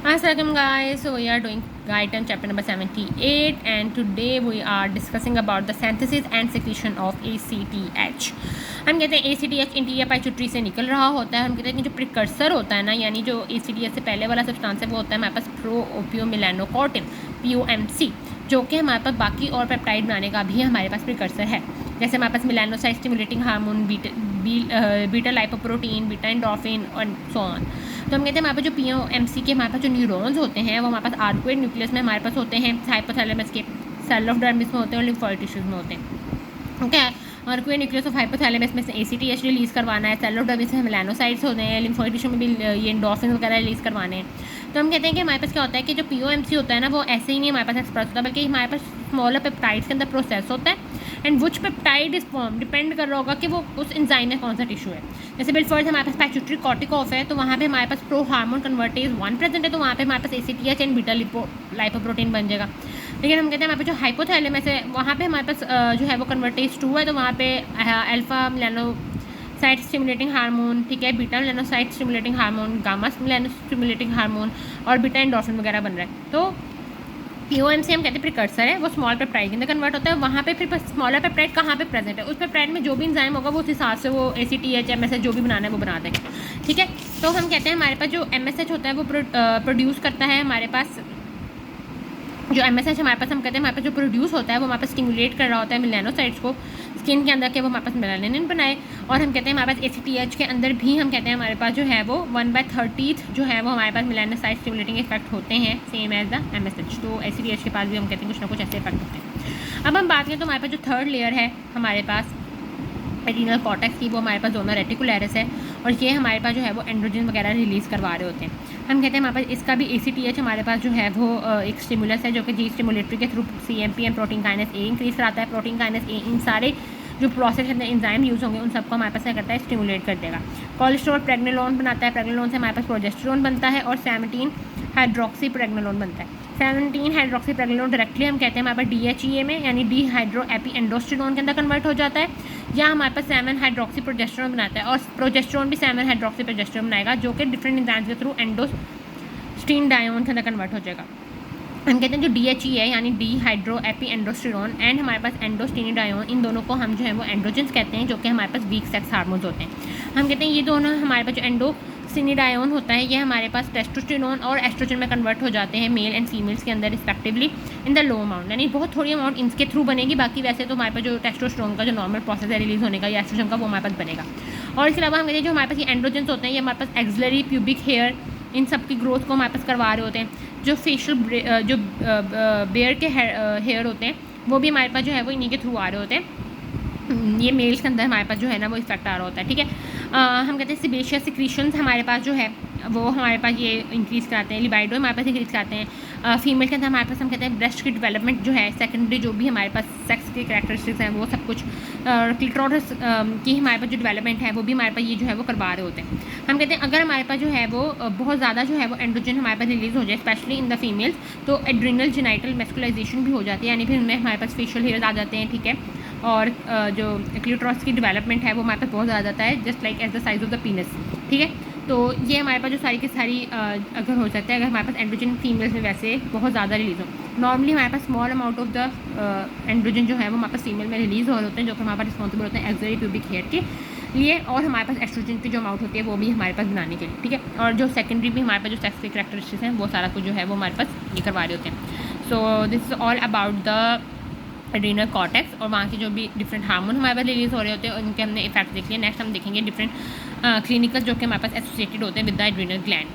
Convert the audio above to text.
Assalamualaikum guys, so we are doing item chapter number 78 and today we are discussing about the synthesis and secretion of ACTH. हम कहते हैं ACTH interior पाइट्यूटरी से निकल रहा होता है। हम कहते हैं कि जो प्रिकर्सर होता है ना, यानी जो ACTH से पहले वाला सब्सटेंस है वो होता है हमारे पास प्रोओपियोमेलानोकॉर्टिन POMC, जो कि हमारे पास बाकी और पेप्टाइड बनाने का भी हमारे पास प्रिकर्सर है। जैसे हमारे पास melanocyte stimulating hormone, beta lipoprotein, beta endorphin और सो ऑन। तो हम कहते हैं हमारे पास जो POMC के हमारे पास जो न्यूरॉन्स होते हैं वो हमारे पास आर्कुएड न्यूक्लियस में हमारे पास होते हैं, हाइपोथैलेमस के सेल ऑफ डर्मिस में होते हैं और लिम्फोइड टिश्यूज में होते हैं। ओके, आर्कुएड न्यूक्लियस ऑफ हाइपोथैलेमस में से ACTH रिलीज़ करवाना है, सेल ऑफ डर्मिस में मेलानोसाइट्स होते हैं, लिम्फोइड टिश्यू में भी ये एंडोर्फिन वगैरह रिलीज़ करवाने हैं। तो हम कहते हैं कि हमारे पास क्या होता है कि जो POMC होता है ना वो ऐसे ही नहीं हमारे पास एक्सप्रेस होता, बल्कि हमारे पास स्मॉलर पेप्टाइड्स के अंदर प्रोसेस होता है and which peptide is form depend कर रहा होगा कि वो उस एंजाइम में कौन सा टिश्यू है। जैसे बिल फर्स्ट हमारे पास पैचुटरी कॉर्टिकॉफ है, तो वहाँ पे हमारे pass pro hormone convertase 1 present है, तो वहाँ पे हमारे पास ACTH एंड बीटा लाइपोप्रोटीन बन जाएगा। लेकिन हम कहते हैं हमारे पास जो हाइपोथैलेमस है वहाँ पे हमारे पास जो है वो कन्वर्टेज 2 है, तो वहाँ पे अल्फा मेलानोसाइट स्टिमुलेटिंग हार्मोन, ठीक है, beta melanocyte stimulating hormone, gamma stimulating hormone और बीटा एंडोर्फिन वगैरह बन रहा है। तो POMC हम कहते हैं प्रिकर्सर है, वो स्मॉल पेप्टाइड के अंदर कन्वर्ट होता है। वहाँ पे फिर स्मॉलर पेप्टाइड कहाँ पे प्रेजेंट है, उस पेप्टाइड में जो भी एंजाइम होगा वो उस हिसाब से वो ACTH MSH जो भी बनाना है वो बना देगा, ठीक है। तो हम कहते हैं हमारे पास जो MSH होता है वो प्रोड्यूस करता है हमारे पास जो MSH हमारे पास, हम कहते हैं हमारे पास जो प्रोड्यूस होता है वो हमारे पास स्टिमुलेट कर रहा होता है मेलानोसाइट्स को स्किन के अंदर के वो हमारे पास मेलानिन बनाए। और हम कहते हैं हमारे पास ACTH के अंदर भी हम कहते हैं हमारे पास जो है वो 1/30 जो है वो हमारे पास मेलानोसाइट स्टिमुलेटिंग इफेक्ट होते हैं, सेम एज द MSH। तो ACTH के पास भी हम कहते हैं कुछ ना कुछ ऐसे इफेक्ट होते हैं। अब हम बात करें तो हमारे पास जो थर्ड लेयर है हमारे पास एड्रीनल कॉर्टेक्स की, वो हमारे पास जोनल रेटिकुलरिस है और ये हमारे पास जो है वो एंड्रोजन वगैरह रिलीज़ करवा रहे होते हैं। हम कहते हैं हमारे पास इसका भी ACTH हमारे पास जो है वो एक स्टिमुलस है जो कि जी स्टिमुलेटरी के through CMP and protein kinase A increase कराता है। प्रोटीन काइनेस A इन सारे जो प्रोसेस के अंदर एंजाइम यूज़ होंगे उन सबको हमारे पास क्या करता है, स्टिमुलेट कर देगा। कोलेस्ट्रॉल प्रेग्नेलोन बनाता है, प्रेग्नेलोन से हमारे पास प्रोजेस्टेरोन बनता है और 17 हाइड्रोक्सी प्रेग्नेलोन बनता है। 17 हाइड्रोक्सी प्रेग्नेलोन डायरेक्टली हम कहते हैं हमारे पास DHEA में यानी डी हाइड्रो एपी एंडोस्टेरोन के अंदर कन्वर्ट हो जाता है, या हमारे पास 7 हाइड्रोक्सी प्रोजेस्टेरोन बनाता है और प्रोजेस्टेरोन भी 7 हाइड्रोक्सी प्रोजेस्टेरोन बनाएगा जो कि डिफरेंट एंजाइम्स के थ्रू एंडोस्टीनडायोन के अंदर कन्वर्ट हो जाएगा। हम कहते हैं जो DHEA है यानी डी हाइड्रो एपी एंडोस्टेरोन एंड हमारे पास एंडोस्टीनडायोन, इन दोनों को हम जो है वो एंड्रोजेंस कहते हैं, जो कि हमारे पास वीक सेक्स हार्मोन्स होते हैं। हम कहते हैं ये दोनों हमारे पास जो एंडोस्टीनडायोन होता है ये हमारे पास टेस्टोस्टेरोन और एस्ट्रोजन में कन्वर्ट हो जाते हैं मेल एंड फीमेल्स के अंदर respectively in the low amount, यानी बहुत थोड़ी अमाउंट इनके थ्रू बनेगी। बाकी वैसे तो हमारे पास जो टेस्टोस्टेरोन का जो नॉर्मल प्रोसेस है रिलीज़ होने का या एस्ट्रोजन का वो हमारे पास बनेगा। और इसके अलावा हम कहते हैं जो हमारे पास ये एंड्रोजेंस होते हैं ये हमारे पास एक्सिलरी प्यूबिक हेयर इन सब की ग्रोथ को हमारे पास करवा रहे होते हैं। जो फेशियल जो बेयर के हेयर होते हैं वो भी हमारे पास जो है वो इन्हीं के थ्रू आ रहे होते हैं। ये मेल्स के अंदर हमारे पास जो है ना वो इफेक्ट आ रहा होता है, ठीक है। हम कहते हैं सिबेशियस सिक्रीशंस हमारे पास जो है वो हमारे पास ये इंक्रीज़ कराते हैं, लिबाइडो हमारे पास इंक्रीज़ कराते हैं। फीमेल के अंदर हमारे पास हम कहते हैं ब्रेस्ट की डेवलपमेंट जो है, सेकेंडरी जो भी हमारे पास सेक्स के कैरेक्टरिस्टिक्स हैं वो सब कुछ, क्लिटोरिस की हमारे पास जो डेवलपमेंट है वो भी हमारे पास ये जो है वो करवा रहे होते हैं। हम कहते हैं अगर हमारे पास जो है वो बहुत ज़्यादा जो है वो एंड्रोजन हमारे पास रिलीज़ हो जाए स्पेशली इन द फीमेल्स, तो एड्रिनल जेनाइटल मेस्कुलाइजेशन भी हो जाती है, यानी फिर उनमें हमारे पास फेशियल हेयर्स आ जाते हैं, ठीक है। और जो क्लिटोरस की डेवलपमेंट है वो हमारे पास बहुत ज़्यादा जाता है just like as the size of the penis, ठीक है। तो ये हमारे पास जो सारी की सारी अगर हो जाता है, अगर हमारे पास एंड्रोजन फीमेल्स में वैसे बहुत ज़्यादा रिलीज़ हो, नॉर्मली हमारे पास small amount of the androgen जो है वो हमारे पास फीमेल में रिलीज़ हो रहे होते हैं, जो कि हमारे पास रिस्पॉन्सिबल होते हैं एक्सिलरी प्यूबिक हेयर के लिए, और हमारे पास एस्ट्रोजन की जो अमाउंट होती है वो भी हमारे पास बनाने के लिए, ठीक है। और जो सेकेंडरी भी हमारे पास जो सेक्स के कैरेक्टरिस्टिक्स हैं वो सारा कुछ जो है वो हमारे पास ये करवा रहे होते हैं। So this is all about the adrenal cortex और वहाँ के जो भी डिफरेंट हार्मोन हमारे पास रिलीज़ हो रहे होते हैं उनके हमने इफेक्ट देख लिया। नेक्स्ट हम देखेंगे डिफरेंट क्लिनिकल जो कि हमारे पास एसोसिएटेड होते हैं विद द एड्रीनल ग्लैंड।